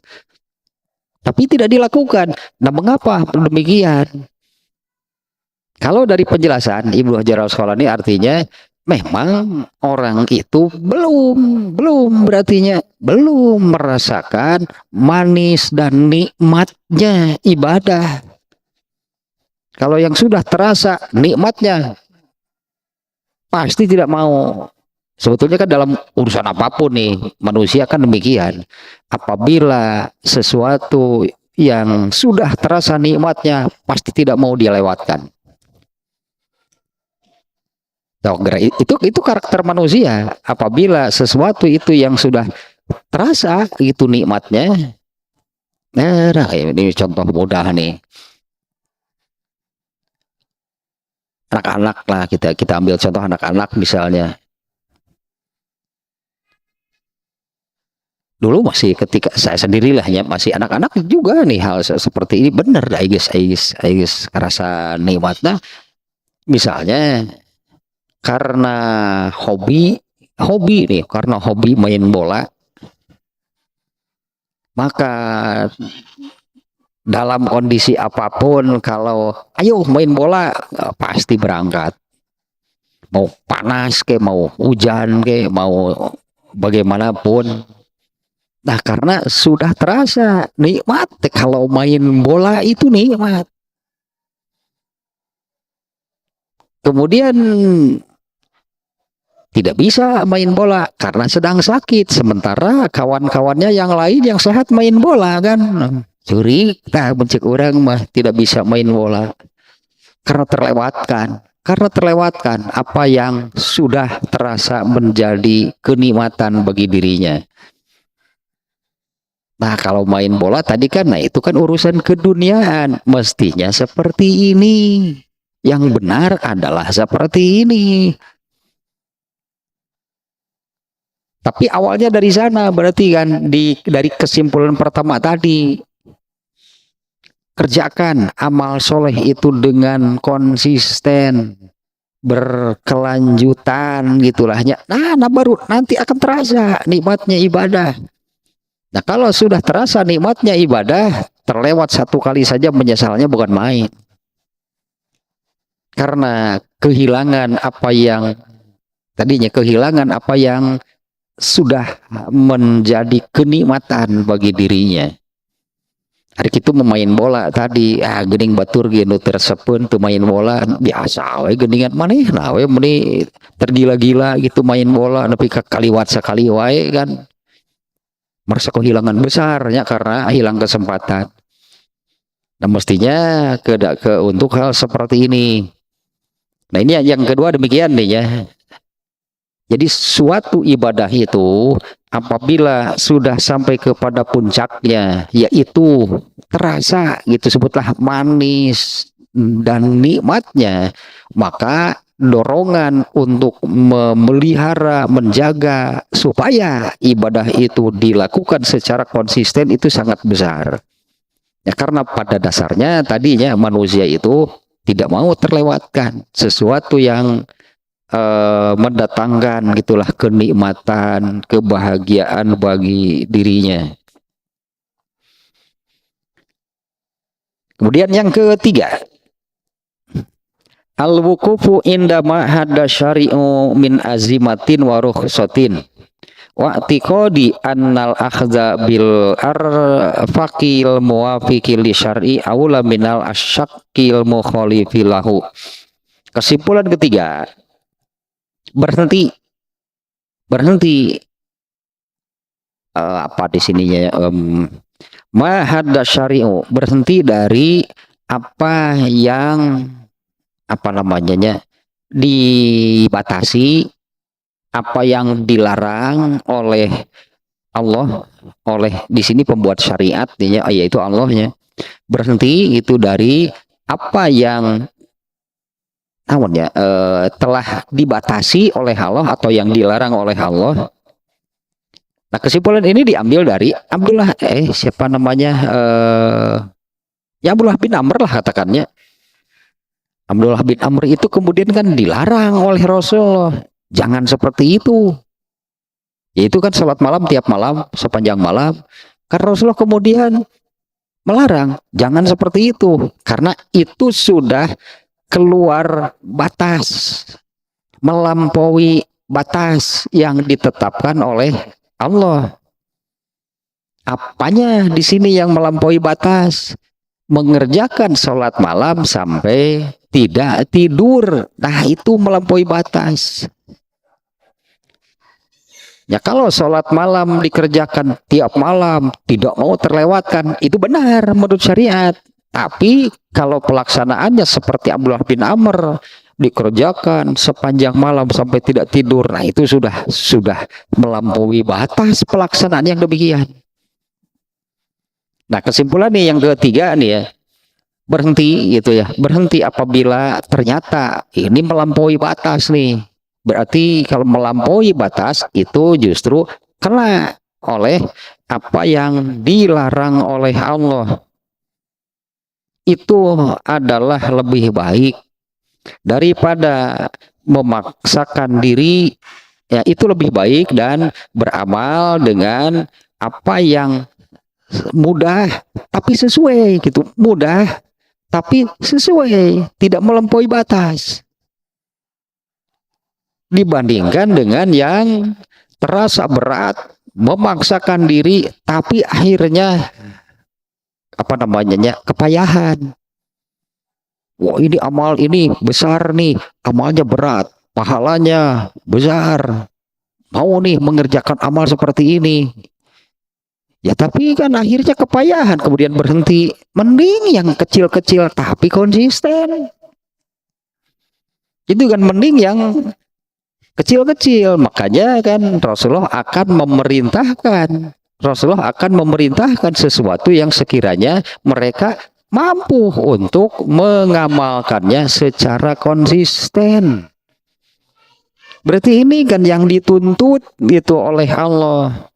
S1: tapi tidak dilakukan. Nah, mengapa demikian? Kalau dari penjelasan Ibnu Hajar al-Asqalani artinya memang orang itu belum berartinya belum merasakan manis dan nikmatnya ibadah. Kalau yang sudah terasa nikmatnya pasti tidak mau. Sebetulnya kan dalam urusan apapun nih manusia kan demikian. Apabila sesuatu yang sudah terasa nikmatnya pasti tidak mau dia lewatkan. Itu karakter manusia. Apabila sesuatu itu yang sudah terasa itu nikmatnya, nah ini contoh mudah nih. Anak-anak lah, kita ambil contoh anak-anak misalnya. Dulu masih ketika saya sendirilah ya masih anak-anak juga nih hal seperti ini benar, guys rasa nikmatnya. Misalnya karena hobi nih, karena hobi main bola, maka dalam kondisi apapun kalau ayo main bola pasti berangkat, mau panas ke mau hujan ke mau bagaimanapun. Nah, karena sudah terasa nikmat kalau main bola itu nikmat. Kemudian tidak bisa main bola karena sedang sakit, sementara kawan-kawannya yang lain yang sehat main bola kan. Curi kita mencek orang mah tidak bisa main bola karena terlewatkan apa yang sudah terasa menjadi kenikmatan bagi dirinya. Nah, kalau main bola tadi kan, nah itu kan urusan keduniaan. Mestinya seperti ini. Yang benar adalah seperti ini. Tapi awalnya dari sana, berarti kan dari kesimpulan pertama tadi. Kerjakan amal soleh itu dengan konsisten, berkelanjutan gitulah. Nah, baru nanti akan terasa nikmatnya ibadah. Nah, kalau sudah terasa nikmatnya ibadah, terlewat satu kali saja menyesalnya bukan main. Karena kehilangan apa yang sudah menjadi kenikmatan bagi dirinya. Hari itu memain bola tadi, gening batur gitu tersepen tuh main bola biasa we geningan maneh nah we meni tergila-gila gitu main bola nepi ka kaliwat sakali wae kan. Merasa kehilangan besarnya karena hilang kesempatan. Nah, mestinya untuk hal seperti ini. Nah, ini yang kedua demikian nih ya. Jadi suatu ibadah itu apabila sudah sampai kepada puncaknya, yaitu terasa gitu, sebutlah manis dan nikmatnya, maka dorongan untuk memelihara, menjaga supaya ibadah itu dilakukan secara konsisten itu sangat besar. Ya, karena pada dasarnya tadinya manusia itu tidak mau terlewatkan sesuatu yang mendatangkan gitulah kenikmatan, kebahagiaan bagi dirinya. Kemudian yang ketiga, al-wuqufu inda ma hadda syari'u min azimatin wa rukhsatin wa i'tiqadi annal akhdha bil arfaqil muwafiqil li syar'i aula minal asyaqqil mukhalifi lahu. Kesimpulan ketiga, berhenti apa di sininya ma hadda syari'u, berhenti dari apa yang dibatasi, apa yang dilarang oleh Allah, oleh di sini pembuat syariat yaitu Allahnya. Berhenti itu dari apa yang telah dibatasi oleh Allah atau yang dilarang oleh Allah. Nah, kesimpulan ini diambil dari Abdullah bin Amr lah katakannya. Abdullah bin Amr itu kemudian kan dilarang oleh Rasulullah, jangan seperti itu. Yaitu kan sholat malam tiap malam sepanjang malam. Karena Rasulullah kemudian melarang, jangan seperti itu, karena itu sudah keluar batas, melampaui batas yang ditetapkan oleh Allah. Apanya di sini yang melampaui batas? Mengerjakan sholat malam sampai tidak tidur. Nah, itu melampaui batas. Ya, kalau sholat malam dikerjakan tiap malam, tidak mau terlewatkan, itu benar menurut syariat. Tapi kalau pelaksanaannya seperti Abdullah bin Amr, dikerjakan sepanjang malam sampai tidak tidur, nah itu sudah melampaui batas pelaksanaan yang demikian. Nah, kesimpulan nih yang ketiga nih ya, berhenti gitu ya, berhenti apabila ternyata ini melampaui batas nih. Berarti kalau melampaui batas itu justru kena oleh apa yang dilarang oleh Allah. Itu adalah lebih baik daripada memaksakan diri, ya itu lebih baik, dan beramal dengan apa yang mudah tapi sesuai gitu, mudah tapi sesuai, tidak melampaui batas, dibandingkan dengan yang terasa berat, memaksakan diri tapi akhirnya kepayahan. Wah, ini amal ini besar nih, amalnya berat, pahalanya besar, mau nih mengerjakan amal seperti ini. Ya tapi kan akhirnya kepayahan, kemudian berhenti. Mending yang kecil-kecil tapi konsisten. Itu kan mending yang kecil-kecil. Makanya kan Rasulullah akan memerintahkan sesuatu yang sekiranya mereka mampu untuk mengamalkannya secara konsisten. Berarti ini kan yang dituntut itu oleh Allah.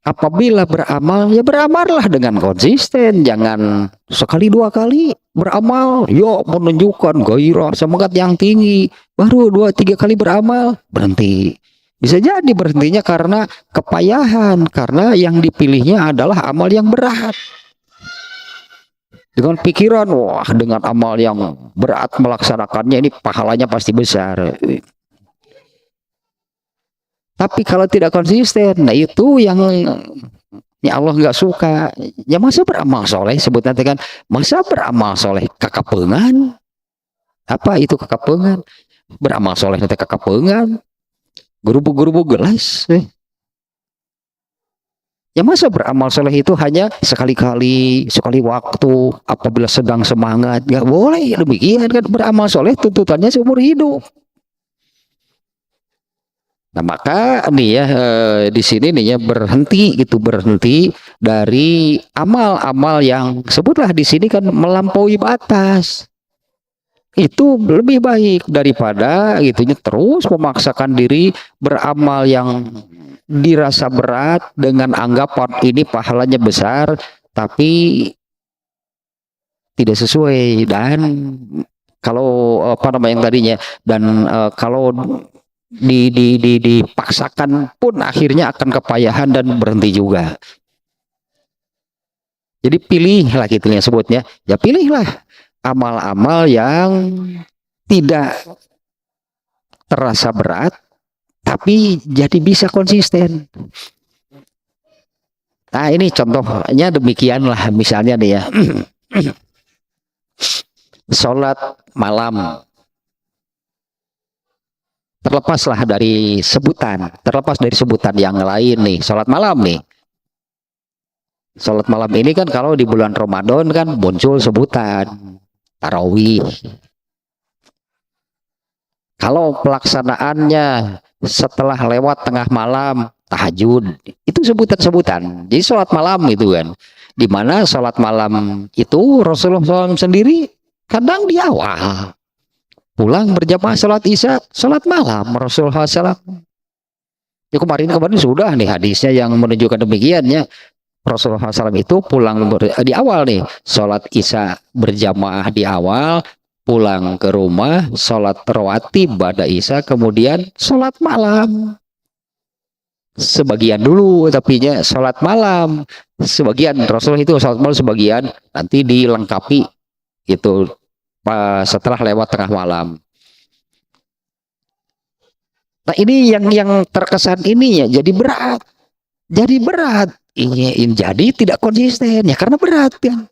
S1: Apabila beramal, ya beramallah dengan konsisten. Jangan sekali dua kali beramal, yuk menunjukkan gairah semangat yang tinggi. Baru 2-3 kali beramal, berhenti. Bisa jadi berhentinya karena kepayahan. Karena yang dipilihnya adalah amal yang berat. Dengan pikiran, wah dengan amal yang berat melaksanakannya ini pahalanya pasti besar. Tapi kalau tidak konsisten, nah itu yang ya Allah nggak suka. Ya masa beramal soleh, sebut nanti kan, masa beramal soleh kakapengan? Apa itu kakapengan? Beramal soleh nanti kakapengan? Guru-guru gelas. Ya masa beramal soleh itu hanya sekali-kali, sekali waktu, apabila sedang semangat. Nggak boleh demikian kan, beramal soleh tuntutannya seumur hidup. Nah maka nih ya di sini nih ya berhenti dari amal-amal yang sebutlah di sini kan melampaui batas. Itu lebih baik daripada gitunya terus memaksakan diri beramal yang dirasa berat dengan anggapan ini pahalanya besar tapi tidak sesuai. Dan kalau apa namanya yang tadinya, dan kalau dipaksakan pun akhirnya akan kepayahan dan berhenti juga. Jadi pilihlah gitu yang sebutnya, ya pilihlah amal-amal yang tidak terasa berat tapi jadi bisa konsisten. Nah ini contohnya demikianlah, misalnya nih ya sholat malam. Terlepas dari sebutan yang lain nih, sholat malam nih. Sholat malam ini kan kalau di bulan Ramadan kan muncul sebutan tarawih. Kalau pelaksanaannya setelah lewat tengah malam, tahajud, itu sebutan-sebutan. Jadi sholat malam itu kan, dimana sholat malam itu Rasulullah SAW sendiri kadang di awal, pulang berjamaah sholat isya, sholat malam Rasulullah SAW. Ya kemarin sudah nih hadisnya yang menunjukkan demikiannya. Rasulullah SAW itu pulang di awal nih, sholat isya berjamaah di awal, pulang ke rumah, sholat rawatib pada isya, kemudian sholat malam. Sebagian dulu, tapi sholat malam. Sebagian Rasulullah itu sholat malam sebagian, nanti dilengkapi itu setelah lewat tengah malam. Nah ini yang terkesan ini ya jadi berat, jadi tidak konsisten ya karena berat kan.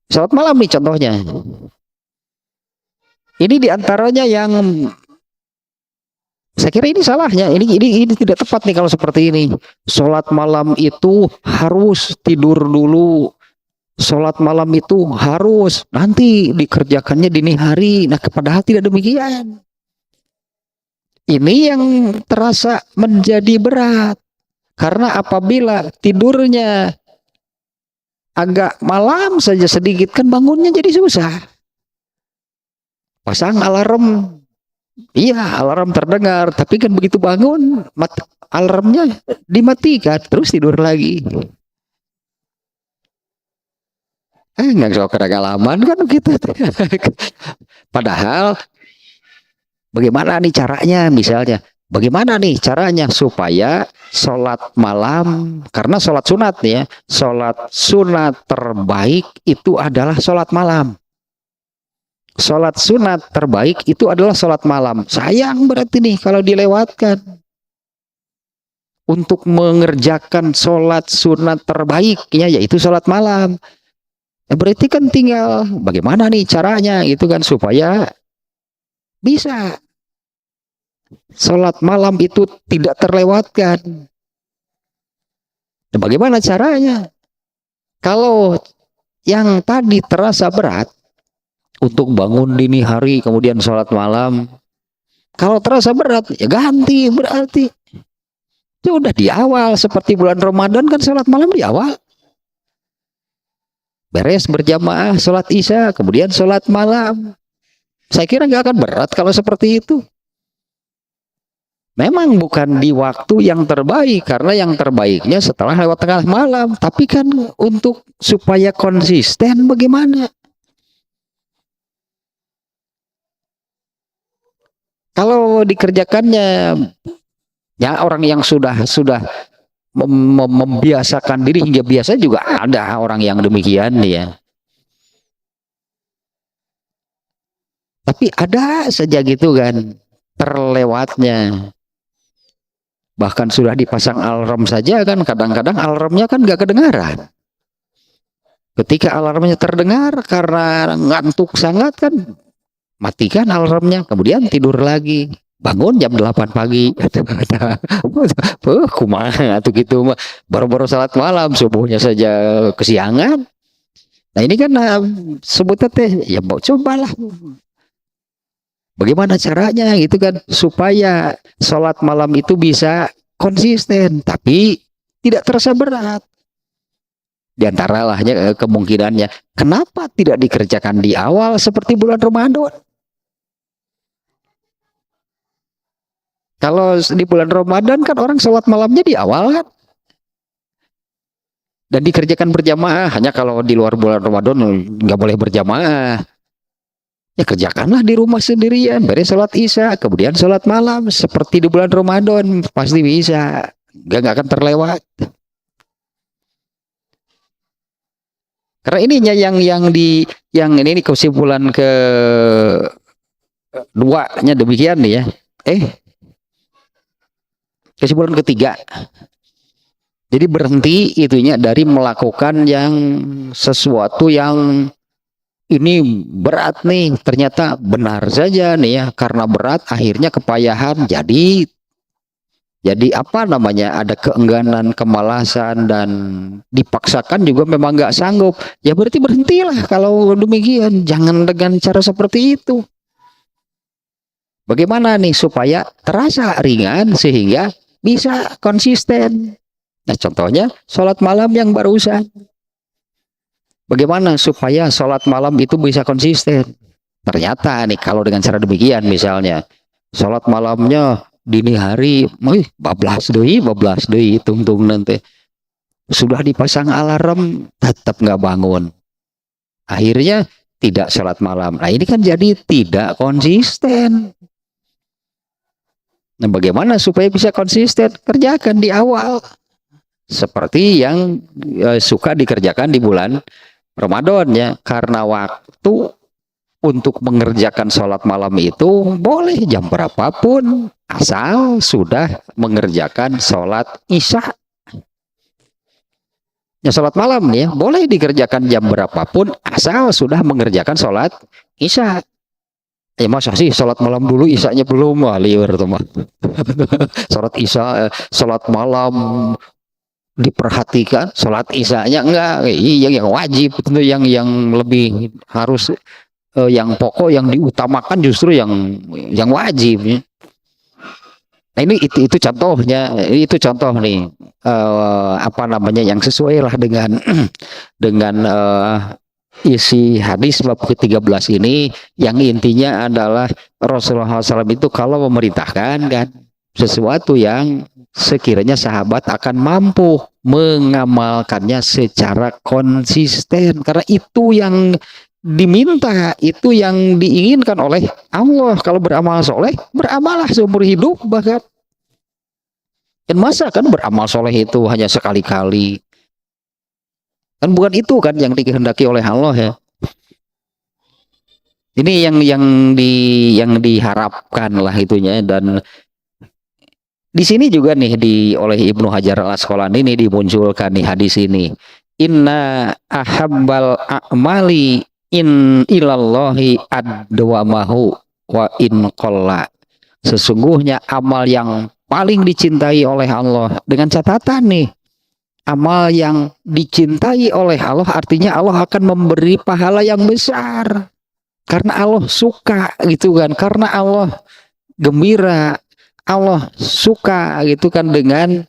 S1: Sholat malam nih contohnya. Ini diantaranya yang saya kira ini salahnya, ini tidak tepat nih kalau seperti ini. Sholat malam itu harus tidur dulu. Sholat malam itu harus nanti dikerjakannya dini hari. Nah, padahal tidak demikian. Ini yang terasa menjadi berat. Karena apabila tidurnya agak malam saja sedikit, kan bangunnya jadi susah. Pasang alarm. Iya, alarm terdengar. Tapi kan begitu bangun, alarmnya dimatikan. Terus tidur lagi. Nggak soal keragalaman kan gitu. Padahal bagaimana nih caranya, misalnya bagaimana nih caranya supaya sholat malam, karena sholat sunat ya, sholat sunat terbaik itu adalah sholat malam. Sholat sunat terbaik itu adalah sholat malam. Sayang berarti nih kalau dilewatkan untuk mengerjakan sholat sunat terbaiknya, yaitu sholat malam. Berarti kan tinggal bagaimana nih caranya gitu kan supaya Bisa. Sholat malam itu tidak terlewatkan. Nah, bagaimana caranya? Kalau yang tadi terasa berat untuk bangun dini hari kemudian sholat malam, kalau terasa berat ya ganti berarti. Itu udah di awal, seperti bulan Ramadan kan sholat malam di awal. Beres berjamaah sholat isya, kemudian sholat malam. Saya kira nggak akan berat kalau seperti itu. Memang bukan di waktu yang terbaik, karena yang terbaiknya setelah lewat tengah malam. Tapi kan untuk supaya konsisten bagaimana? Kalau dikerjakannya, ya orang yang sudah membiasakan diri hingga biasa juga ada orang yang demikian ya. Tapi ada saja gitu kan terlewatnya. Bahkan sudah dipasang alarm saja kan, kadang-kadang alarmnya kan nggak kedengaran. Ketika alarmnya terdengar karena ngantuk sangat kan, matikan alarmnya, kemudian tidur lagi. Bangun jam 8 pagi. Kumaha tuh gitu mah. Baru-baru salat malam, subuhnya saja kesiangan. Nah ini kan sebutnya teh, ya mau cobalah. Bagaimana caranya gitu kan supaya sholat malam itu bisa konsisten tapi tidak terasa berat. Di antara lahnya kemungkinannya, kenapa tidak dikerjakan di awal seperti bulan Ramadan? Kalau di bulan Ramadan kan orang sholat malamnya di awal kan, dan dikerjakan berjamaah. Hanya kalau di luar bulan Ramadan nggak boleh berjamaah. Ya kerjakanlah di rumah sendirian, beres sholat isya, kemudian sholat malam seperti di bulan Ramadan, pasti bisa, nggak akan terlewat. Karena ininya yang ini kesimpulan ke duanya demikian nih ya. Kesimpulan ketiga. Jadi berhenti itunya dari melakukan yang sesuatu yang ini berat nih, ternyata benar saja nih ya, karena berat akhirnya kepayahan, jadi apa namanya, ada keengganan, kemalasan, dan dipaksakan juga memang nggak sanggup, ya berarti berhentilah kalau demikian, jangan dengan cara seperti itu. Bagaimana nih supaya terasa ringan sehingga bisa konsisten? Nah contohnya sholat malam yang barusan. Bagaimana supaya sholat malam itu bisa konsisten? Ternyata nih kalau dengan cara demikian, misalnya sholat malamnya dini hari, bablas deui, tungtung nanti sudah dipasang alarm tetap nggak bangun, akhirnya tidak sholat malam. Nah ini kan jadi tidak konsisten. Nah bagaimana supaya bisa konsisten? Kerjakan di awal seperti yang suka dikerjakan di bulan Ramadan ya, karena waktu untuk mengerjakan sholat malam itu boleh jam berapapun asal sudah mengerjakan sholat isya. Ya sholat malam nih ya, boleh dikerjakan jam berapapun asal sudah mengerjakan sholat isya. Masa sih sholat malam dulu isyanya belum, liur teman. Sholat isya, sholat malam diperhatikan, sholat isyanya enggak, yang wajib tentu, yang lebih harus yang pokok, yang diutamakan justru yang wajib. Nah ini itu contohnya, itu contoh nih apa namanya yang sesuai lah dengan dengan isi hadis bab ke-13 ini, yang intinya adalah Rasulullah SAW itu kalau memerintahkan kan sesuatu yang sekiranya sahabat akan mampu mengamalkannya secara konsisten, karena itu yang diminta, itu yang diinginkan oleh Allah. Kalau beramal soleh, beramalah seumur hidup bahkan. Dan masa kan beramal soleh itu hanya sekali-kali, kan bukan itu kan yang dikehendaki oleh Allah ya. Ini yang diharapkan lah itunya. Dan di sini juga nih oleh Ibnu Hajar Al Asqalani ini dimunculkan nih hadis ini. Inna ahabbal a'mali in ilallahi adwamahu wa in qalla. Sesungguhnya amal yang paling dicintai oleh Allah, dengan catatan nih, amal yang dicintai oleh Allah artinya Allah akan memberi pahala yang besar karena Allah suka gitu kan, karena Allah gembira, Allah suka gitu kan dengan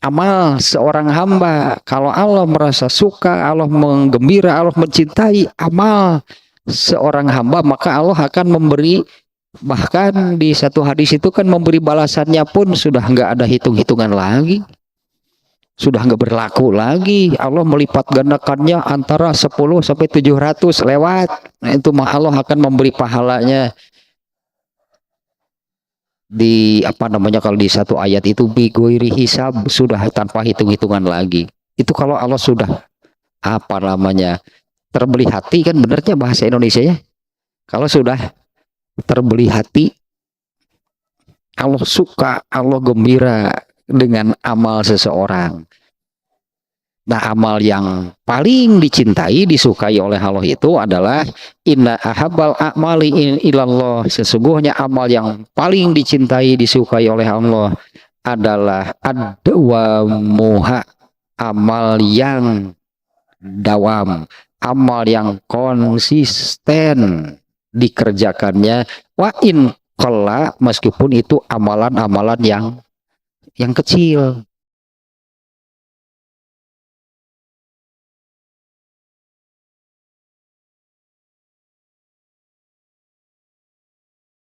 S1: amal seorang hamba. Kalau Allah merasa suka, Allah menggembira, Allah mencintai amal seorang hamba, maka Allah akan memberi. Bahkan di satu hadis itu kan memberi balasannya pun sudah nggak ada hitung-hitungan lagi, sudah nggak berlaku lagi. Allah melipat gandakannya antara 10 sampai 700 lewat. Nah, itu mah Allah akan memberi pahalanya di apa namanya, kalau di satu ayat itu bigoiri hisab, sudah tanpa hitung-hitungan lagi. Itu kalau Allah sudah apa namanya terbeli hati, kan benernya bahasa Indonesia ya. Kalau sudah terbeli hati, Allah suka, Allah gembira dengan amal seseorang. Nah, amal yang paling dicintai, disukai oleh Allah itu adalah inna ahabbal a'mali ilallah. Sesungguhnya amal yang paling dicintai, disukai oleh Allah adalah adwamuha, amal yang dawam, amal yang konsisten dikerjakannya, wa in qalla, meskipun itu amalan-amalan yang kecil.